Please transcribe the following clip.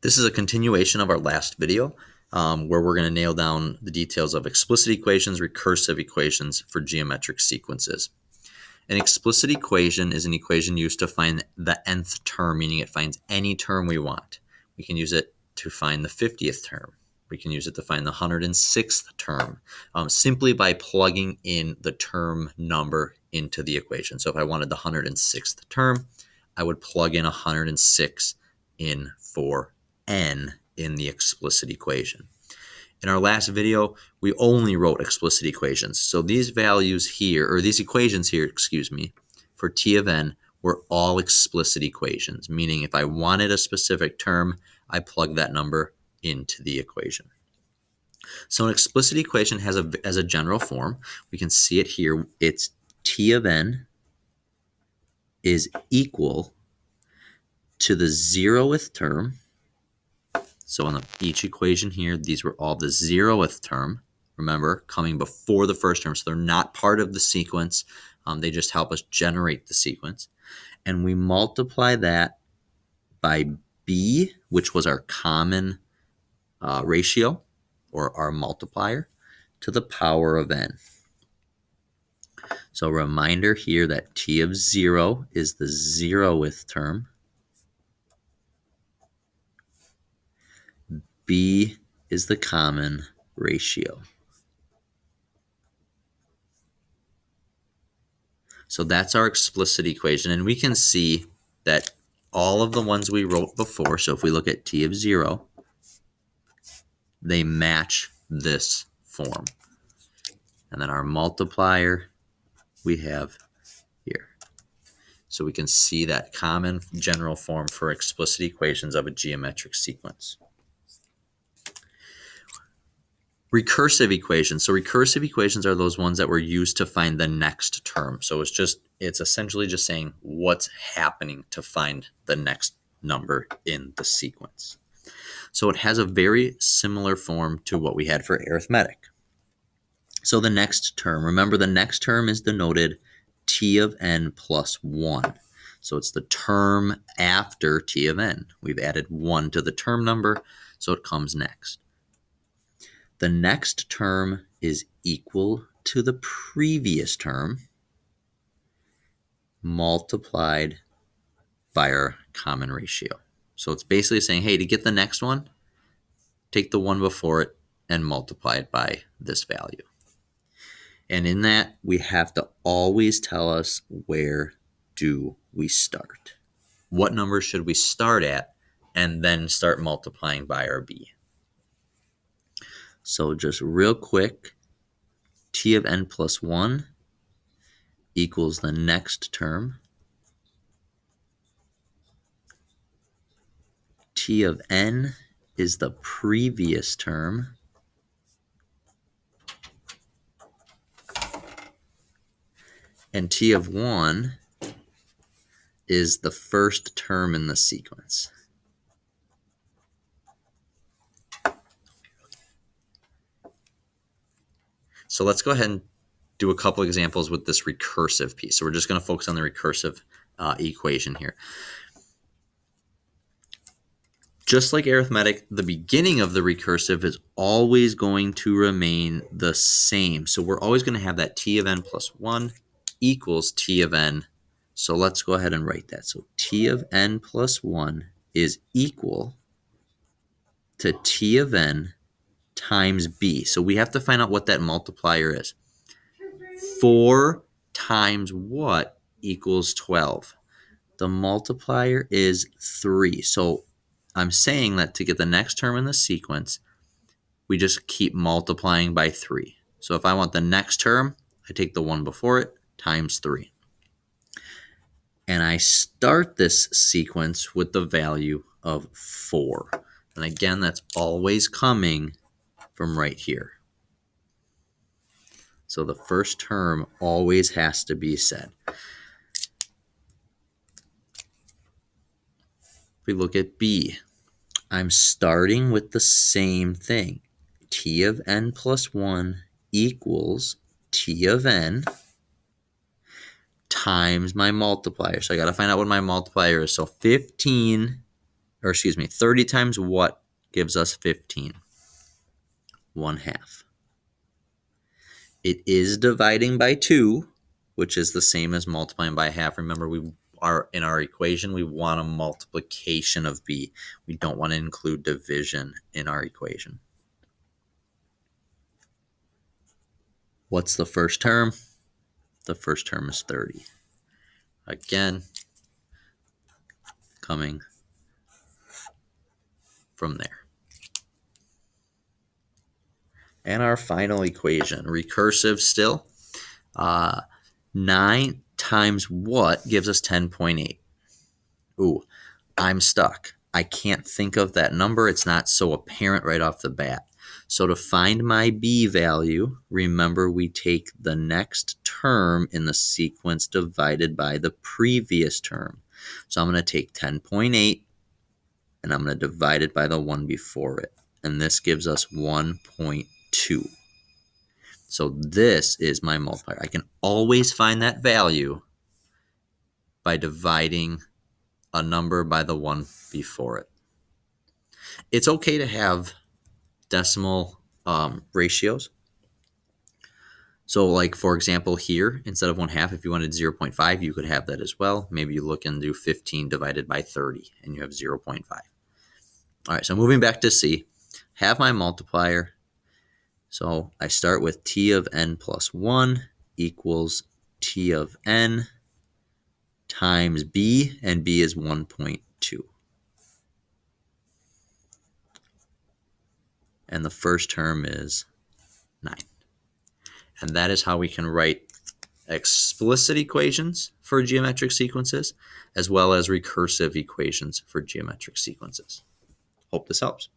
This is a continuation of our last video where we're going to nail down the details of explicit equations, recursive equations for geometric sequences. An explicit equation is an equation used to find the nth term, meaning it finds any term we want. We can use it to find the 50th term. We can use it to find the 106th term simply by plugging in the term number into the equation. So if I wanted the 106th term, I would plug in 106 in for n in the explicit equation. In our last video, we only wrote explicit equations. So these values here, or these equations here, for t of n were all explicit equations, meaning if I wanted a specific term, I plug that number into the equation. So an explicit equation has as a general form, we can see it here, it's t of n is equal to the 0th term. So in each equation here, these were all the 0th term. Remember, coming before the first term, so they're not part of the sequence. They just help us generate the sequence. And we multiply that by b, which was our common ratio, or our multiplier, to the power of n. So a reminder here that t of 0 is the 0th term. B is the common ratio. So that's our explicit equation, and we can see that all of the ones we wrote before, so if we look at t of 0, they match this form. And then our multiplier we have here. So we can see that common general form for explicit equations of a geometric sequence. Recursive equations. So recursive equations are those ones that were used to find the next term. So it's essentially just saying what's happening to find the next number in the sequence. So it has a very similar form to what we had for arithmetic. So the next term, remember the next term is denoted t of n plus 1. So it's the term after t of n. We've added 1 to the term number, so it comes next. The next term is equal to the previous term multiplied by our common ratio. So it's basically saying, hey, to get the next one, take the one before it and multiply it by this value. And in that, we have to always tell us where do we start. What number should we start at and then start multiplying by our b. So just real quick, t of n plus 1 equals the next term. T of n is the previous term. And t of 1 is the first term in the sequence. So let's go ahead and do a couple examples with this recursive piece. So we're just going to focus on the recursive equation here. Just like arithmetic, the beginning of the recursive is always going to remain the same. So we're always going to have that t of n plus 1 equals t of n. So let's go ahead and write that. So t of n plus 1 is equal to t of n times b. So we have to find out what that multiplier is. 4 times what equals 12? The multiplier is 3. So I'm saying that to get the next term in the sequence, we just keep multiplying by 3. So if I want the next term, I take the one before it times 3. And I start this sequence with the value of 4. And again, that's always coming from right here. So the first term always has to be said. If we look at b, I'm starting with the same thing. T of n plus 1 equals t of n times my multiplier. So I got to find out what my multiplier is. So 15 30 times what gives us 15? 1/2. It is dividing by 2, which is the same as multiplying by half. Remember, in our equation, we want a multiplication of b. We don't want to include division in our equation. What's the first term? The first term is 30. Again, coming from there. And our final equation, recursive still. 9 times what gives us 10.8? Ooh, I'm stuck. I can't think of that number. It's not so apparent right off the bat. So to find my b value, remember we take the next term in the sequence divided by the previous term. So I'm going to take 10.8 and I'm going to divide it by the one before it. And this gives us 1.2. So this is my multiplier. I can always find that value by dividing a number by the one before it. It's okay to have decimal ratios. So like, for example, here, instead of 1/2, if you wanted 0.5, you could have that as well. Maybe you look and do 15 divided by 30, and you have 0.5. All right, so moving back to C, have my multiplier. So I start with t of n plus 1 equals t of n times b, and b is 1.2. And the first term is 9. And that is how we can write explicit equations for geometric sequences, as well as recursive equations for geometric sequences. Hope this helps.